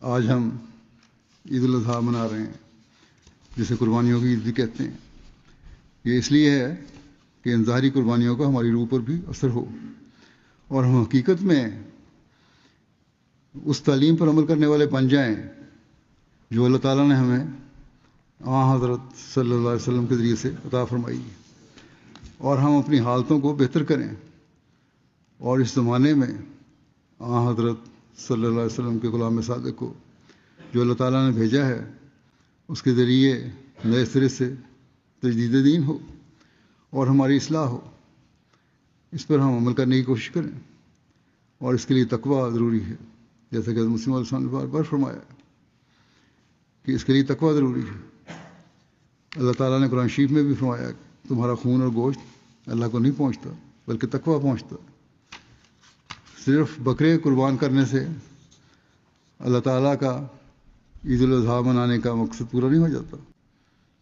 آج ہم عید الاضحیٰ منا رہے ہیں، جسے قربانیوں کی عید بھی کہتے ہیں۔ یہ اس لیے ہے کہ ان ظاہری قربانیوں کا ہماری روح پر بھی اثر ہو اور ہم حقیقت میں اس تعلیم پر عمل کرنے والے بن جائیں جو اللہ تعالیٰ نے ہمیں حضرت صلی اللہ علیہ وسلم کے ذریعے سے عطا فرمائی، اور ہم اپنی حالتوں کو بہتر کریں اور اس زمانے میں حضرت صلی اللہ علیہ وسلم کے غلام صادق کو جو اللہ تعالیٰ نے بھیجا ہے اس کے ذریعے نئے سرے سے تجدید دین ہو اور ہماری اصلاح ہو۔ اس پر ہم عمل کرنے کی کوشش کریں، اور اس کے لیے تقویٰ ضروری ہے، جیسا کہ مسلم علیہ السلام نے بار بار فرمایا کہ اس کے لیے تقویٰ ضروری ہے۔ اللہ تعالیٰ نے قرآن شریف میں بھی فرمایا کہ تمہارا خون اور گوشت اللہ کو نہیں پہنچتا بلکہ تقویٰ پہنچتا۔ صرف بکرے قربان کرنے سے اللہ تعالیٰ کا عید الاضحیٰ منانے کا مقصد پورا نہیں ہو جاتا،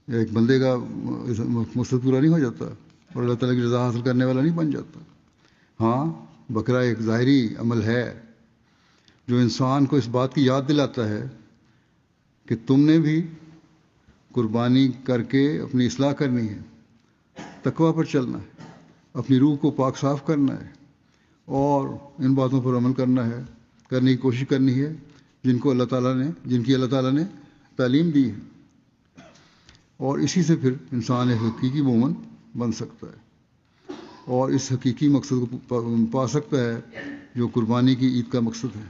ایک بندے کا مقصد پورا نہیں ہو جاتا اور اللہ تعالیٰ کی رضا حاصل کرنے والا نہیں بن جاتا۔ ہاں، بکرا ایک ظاہری عمل ہے جو انسان کو اس بات کی یاد دلاتا ہے کہ تم نے بھی قربانی کر کے اپنی اصلاح کرنی ہے، تقویٰ پر چلنا ہے، اپنی روح کو پاک صاف کرنا ہے اور ان باتوں پر عمل کرنا ہے، کرنے کی کوشش کرنی ہے جن کی اللہ تعالیٰ نے تعلیم دی ہے، اور اسی سے پھر انسان ایک حقیقی مومن بن سکتا ہے اور اس حقیقی مقصد کو پا سکتا ہے جو قربانی کی عید کا مقصد ہے۔